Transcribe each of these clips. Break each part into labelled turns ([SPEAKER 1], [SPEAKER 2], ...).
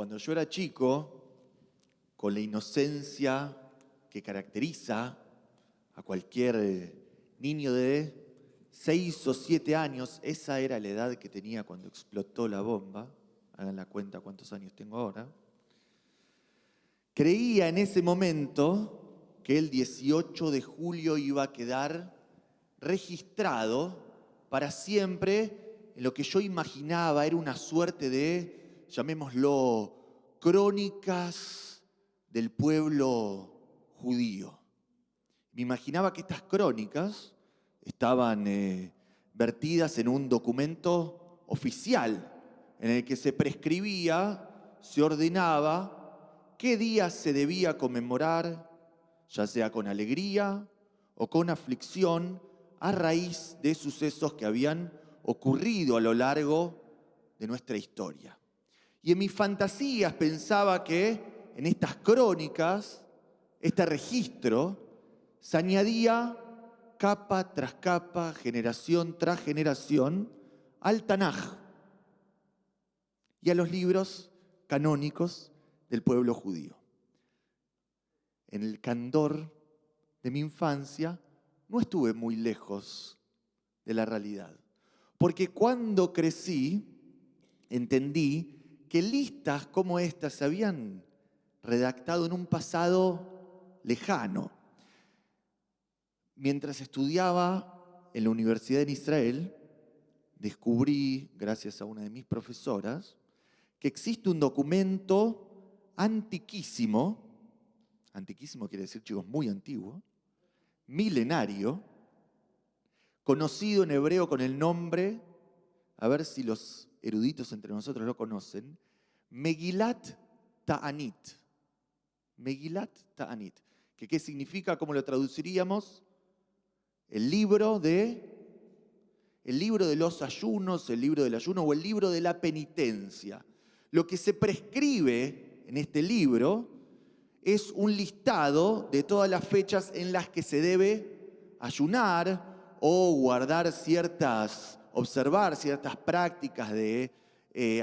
[SPEAKER 1] cuando yo era chico, con la inocencia que caracteriza a cualquier niño de 6 o 7 años, esa era la edad que tenía cuando explotó la bomba, hagan la cuenta cuántos años tengo ahora, creía en ese momento que el 18 de julio iba a quedar registrado para siempre en lo que yo imaginaba era una suerte de, llamémoslo, crónicas del pueblo judío. Me imaginaba que estas crónicas estaban vertidas en un documento oficial en el que se prescribía, se ordenaba qué día se debía conmemorar, ya sea con alegría o con aflicción, a raíz de sucesos que habían ocurrido a lo largo de nuestra historia. Y en mis fantasías pensaba que en estas crónicas, este registro, se añadía capa tras capa, generación tras generación, al Tanaj y a los libros canónicos del pueblo judío. En el candor de mi infancia no estuve muy lejos de la realidad, porque cuando crecí entendí que listas como estas se habían redactado en un pasado lejano. Mientras estudiaba en la universidad en Israel, descubrí, gracias a una de mis profesoras, que existe un documento antiquísimo quiere decir, chicos, muy antiguo, milenario, conocido en hebreo con el nombre, a ver si los eruditos entre nosotros lo conocen, Megilat Ta'anit. Megilat Ta'anit. ¿Qué significa? ¿Cómo lo traduciríamos? El libro de los ayunos, el libro del ayuno o el libro de la penitencia. Lo que se prescribe en este libro es un listado de todas las fechas en las que se debe ayunar o observar ciertas prácticas de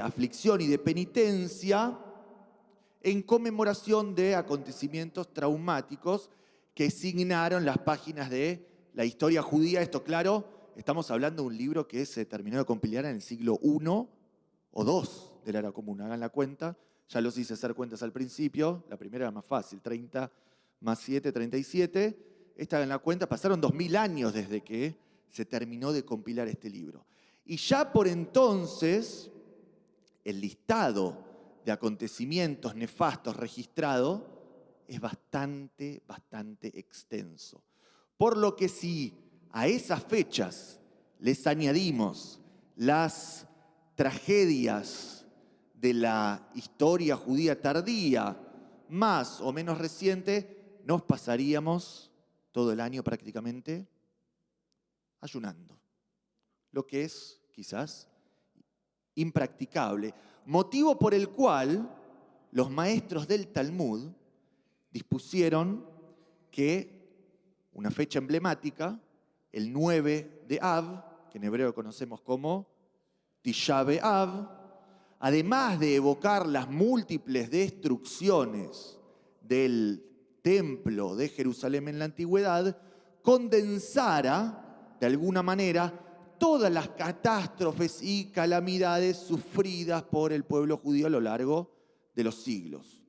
[SPEAKER 1] aflicción y de penitencia en conmemoración de acontecimientos traumáticos que signaron las páginas de la historia judía. Esto, claro, estamos hablando de un libro que se terminó de compilar en el siglo I o II de la era común. Hagan la cuenta. Ya los hice hacer cuentas al principio. La primera era más fácil, 30 más 7, 37. Esta en la cuenta, pasaron 2000 años desde que se terminó de compilar este libro. Y ya por entonces, el listado de acontecimientos nefastos registrado es bastante extenso. Por lo que si a esas fechas les añadimos las tragedias de la historia judía tardía, más o menos reciente, nos pasaríamos todo el año prácticamente ayunando, lo que es quizás impracticable, motivo por el cual los maestros del Talmud dispusieron que una fecha emblemática, el 9 de Av, que en hebreo conocemos como Tisha B'Av, además de evocar las múltiples destrucciones del templo de Jerusalén en la antigüedad, condensara de alguna manera todas las catástrofes y calamidades sufridas por el pueblo judío a lo largo de los siglos.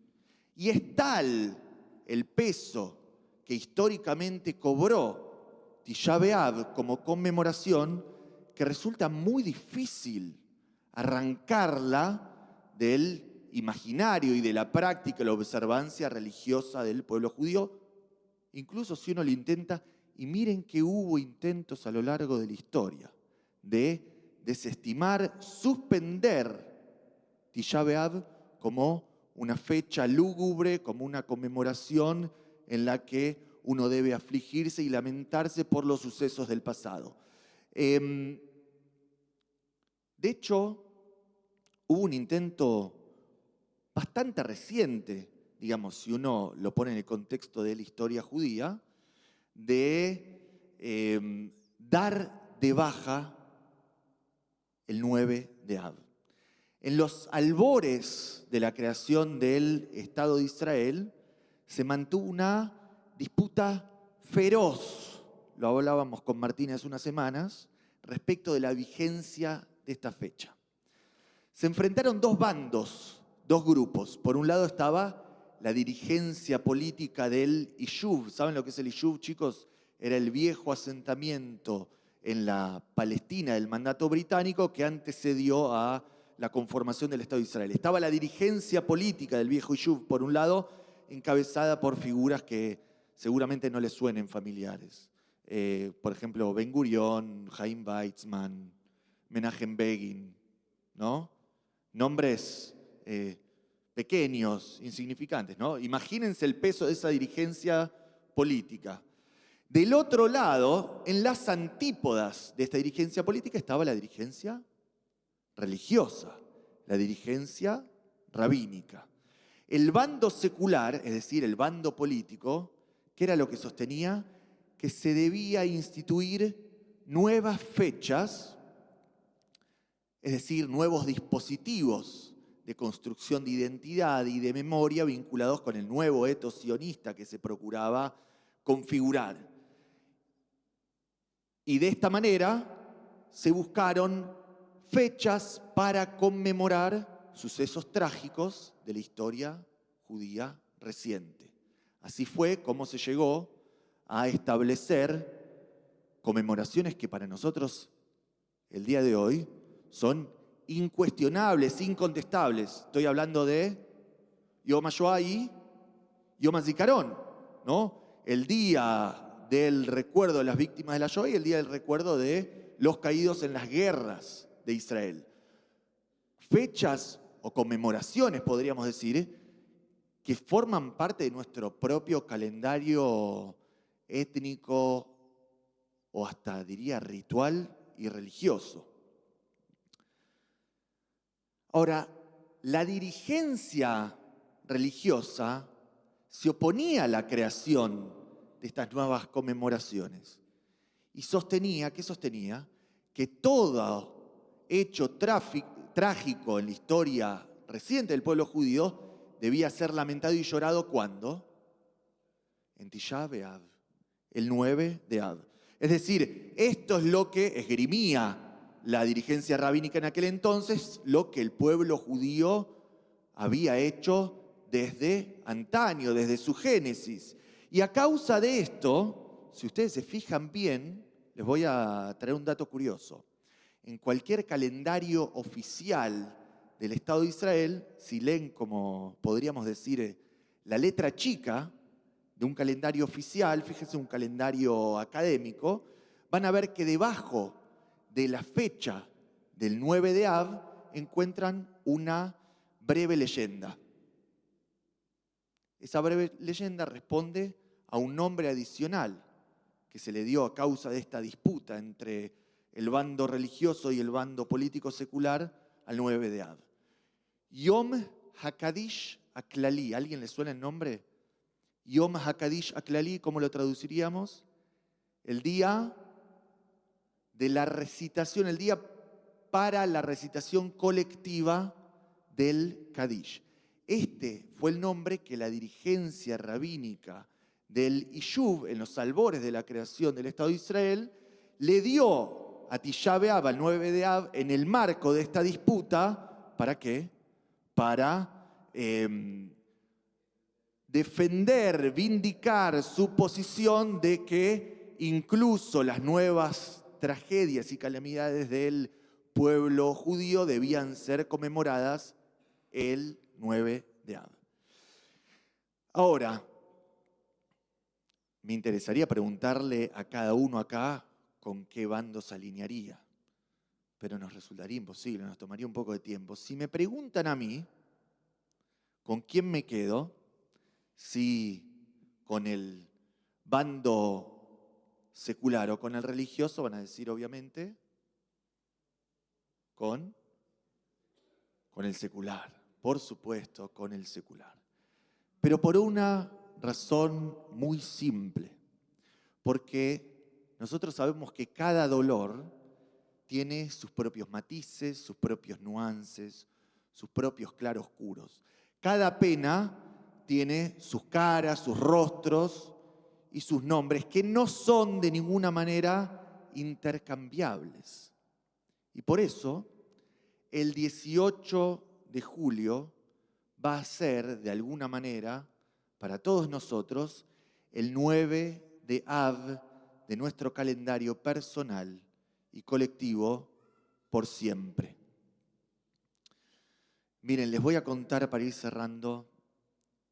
[SPEAKER 1] Y es tal el peso que históricamente cobró Tisha B'Av como conmemoración que resulta muy difícil arrancarla del imaginario y de la práctica, la observancia religiosa del pueblo judío, incluso si uno lo intenta. Y miren que hubo intentos a lo largo de la historia de desestimar, suspender Tisha B'Av como una fecha lúgubre, como una conmemoración en la que uno debe afligirse y lamentarse por los sucesos del pasado. De hecho, hubo un intento bastante reciente, digamos, si uno lo pone en el contexto de la historia judía, de dar de baja el 9 de Av. En los albores de la creación del Estado de Israel se mantuvo una disputa feroz, lo hablábamos con Martín hace unas semanas, respecto de la vigencia de esta fecha. Se enfrentaron dos bandos, dos grupos. Por un lado estaba la dirigencia política del Yishuv. ¿Saben lo que es el Yishuv, chicos? Era el viejo asentamiento en la Palestina del mandato británico que antecedió a la conformación del Estado de Israel. Estaba la dirigencia política del viejo Yishuv, por un lado, encabezada por figuras que seguramente no les suenen familiares. Por ejemplo, Ben Gurión, Chaim Weizmann, Menachem Begin, ¿no? Nombres pequeños, insignificantes, ¿no? Imagínense el peso de esa dirigencia política. Del otro lado, en las antípodas de esta dirigencia política estaba la dirigencia religiosa, la dirigencia rabínica. El bando secular, es decir, el bando político, ¿qué era lo que sostenía? Que se debía instituir nuevas fechas, es decir, nuevos dispositivos de construcción de identidad y de memoria vinculados con el nuevo etos sionista que se procuraba configurar. Y de esta manera se buscaron fechas para conmemorar sucesos trágicos de la historia judía reciente. Así fue como se llegó a establecer conmemoraciones que para nosotros, el día de hoy, son incuestionables, incontestables. Estoy hablando de Yom HaShoah y Yom HaZikaron, ¿no? El día del recuerdo de las víctimas de la Shoah y el día del recuerdo de los caídos en las guerras de Israel. Fechas o conmemoraciones, podríamos decir, que forman parte de nuestro propio calendario étnico o hasta diría ritual y religioso. Ahora, la dirigencia religiosa se oponía a la creación de estas nuevas conmemoraciones y sostenía, ¿qué sostenía? Que todo hecho trágico en la historia reciente del pueblo judío debía ser lamentado y llorado ¿cuándo? En Tisha B'Av, el 9 de Av. Es decir, esto es lo que esgrimía la dirigencia rabínica en aquel entonces, lo que el pueblo judío había hecho desde antaño, desde su génesis. Y a causa de esto, si ustedes se fijan bien, les voy a traer un dato curioso. En cualquier calendario oficial del Estado de Israel, si leen, como podríamos decir, la letra chica de un calendario oficial, fíjense, un calendario académico, van a ver que debajo de la fecha del 9 de Av encuentran una breve leyenda. Esa breve leyenda responde a un nombre adicional que se le dio a causa de esta disputa entre el bando religioso y el bando político secular al 9 de Av. Yom HaKadish Aklali. ¿A alguien le suena el nombre? Yom HaKadish Aklali, ¿cómo lo traduciríamos? El día de la recitación, el día para la recitación colectiva del Kadish. Este fue el nombre que la dirigencia rabínica del Yishuv, en los albores de la creación del Estado de Israel, le dio a Tisha B'Av, al 9 de Av, en el marco de esta disputa. ¿Para qué? Para defender, vindicar su posición de que incluso las nuevas tragedias y calamidades del pueblo judío debían ser conmemoradas el 9 de Av. Ahora, me interesaría preguntarle a cada uno acá con qué bando se alinearía, pero nos resultaría imposible, nos tomaría un poco de tiempo. Si me preguntan a mí, ¿con quién me quedo? Si con el bando secular o con el religioso, van a decir obviamente con el secular, por supuesto, con el secular. Pero por una razón muy simple, porque nosotros sabemos que cada dolor tiene sus propios matices, sus propios nuances, sus propios claroscuros. Cada pena tiene sus caras, sus rostros y sus nombres que no son de ninguna manera intercambiables. Y por eso, el 18 de julio va a ser, de alguna manera, para todos nosotros, el 9 de Av de nuestro calendario personal y colectivo por siempre. Miren, les voy a contar para ir cerrando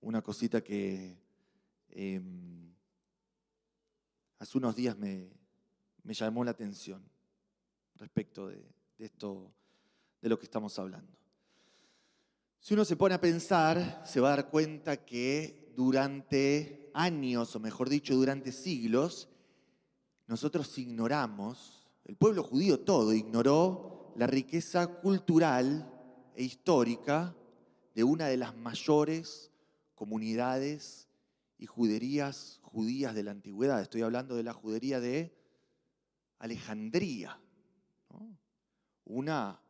[SPEAKER 1] una cosita que hace unos días me llamó la atención respecto de esto, de lo que estamos hablando. Si uno se pone a pensar, se va a dar cuenta que durante años, o mejor dicho, durante siglos, nosotros ignoramos, el pueblo judío todo ignoró la riqueza cultural e histórica de una de las mayores comunidades y juderías judías de la antigüedad. Estoy hablando de la judería de Alejandría, ¿no? Una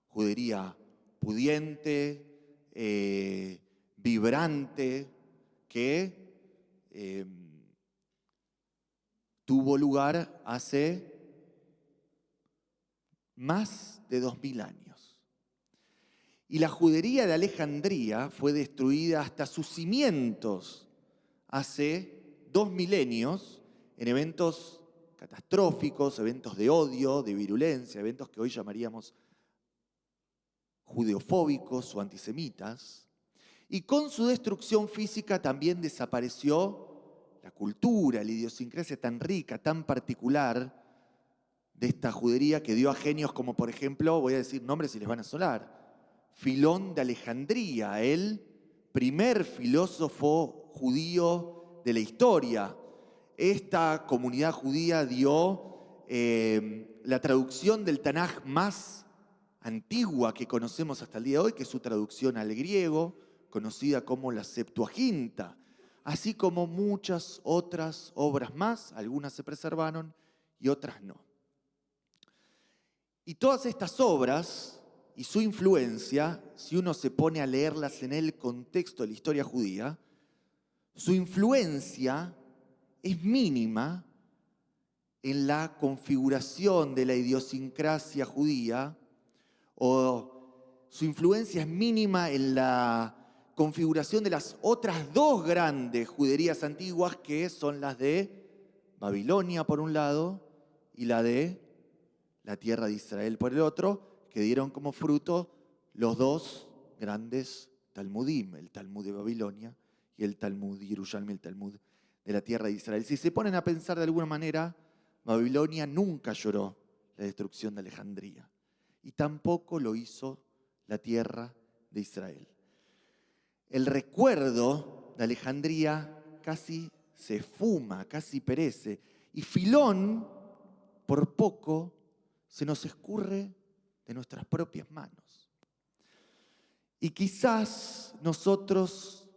[SPEAKER 1] judería pudiente, vibrante, que tuvo lugar hace más de 2000 años. Y la judería de Alejandría fue destruida hasta sus cimientos hace 2 milenios en eventos catastróficos, eventos de odio, de virulencia, eventos que hoy llamaríamos judeofóbicos o antisemitas. Y con su destrucción física también desapareció la cultura, la idiosincrasia tan rica, tan particular de esta judería que dio a genios como, por ejemplo, voy a decir nombres y les van a sonar, Filón de Alejandría, el primer filósofo judío de la historia. Esta comunidad judía dio la traducción del Tanaj más antigua que conocemos hasta el día de hoy, que es su traducción al griego, conocida como la Septuaginta, así como muchas otras obras más, algunas se preservaron y otras no. Y todas estas obras y su influencia, si uno se pone a leerlas en el contexto de la historia judía, su influencia es mínima en la configuración de la idiosincrasia judía, o su influencia es mínima en la configuración de las otras dos grandes juderías antiguas, que son las de Babilonia por un lado y la de la tierra de Israel por el otro, que dieron como fruto los dos grandes Talmudim, el Talmud de Babilonia y el Talmud Yerushalmi, el Talmud de la tierra de Israel. Si se ponen a pensar de alguna manera, Babilonia nunca lloró la destrucción de Alejandría y tampoco lo hizo la tierra de Israel. El recuerdo de Alejandría casi se esfuma, casi perece, y Filón, por poco, se nos escurre de nuestras propias manos. Y quizás nosotros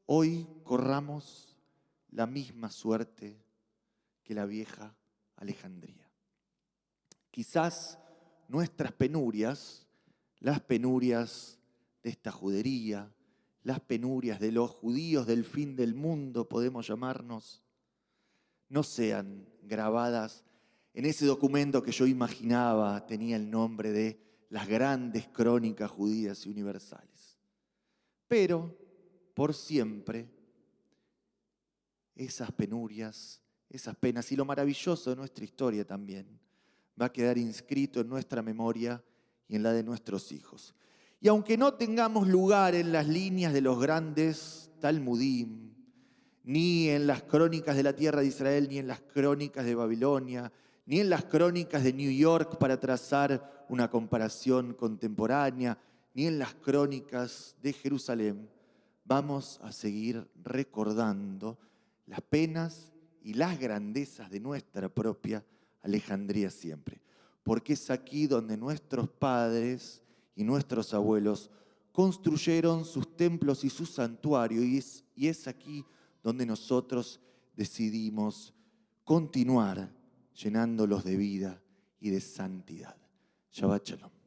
[SPEAKER 1] hoy corramos la misma suerte que la vieja Alejandría. Quizás nuestras penurias, las penurias de esta judería, las penurias de los judíos del fin del mundo, podemos llamarnos, no sean grabadas en ese documento que yo imaginaba tenía el nombre de las grandes crónicas judías y universales. Pero, por siempre, esas penurias, esas penas y lo maravilloso de nuestra historia también va a quedar inscrito en nuestra memoria y en la de nuestros hijos. Y aunque no tengamos lugar en las líneas de los grandes Talmudim, ni en las crónicas de la tierra de Israel, ni en las crónicas de Babilonia, ni en las crónicas de New York para trazar una comparación contemporánea, ni en las crónicas de Jerusalén, vamos a seguir recordando las penas y las grandezas de nuestra propia Alejandría siempre. Porque es aquí donde nuestros padres y nuestros abuelos construyeron sus templos y su santuario, y es aquí donde nosotros decidimos continuar llenándolos de vida y de santidad. Shabbat Shalom.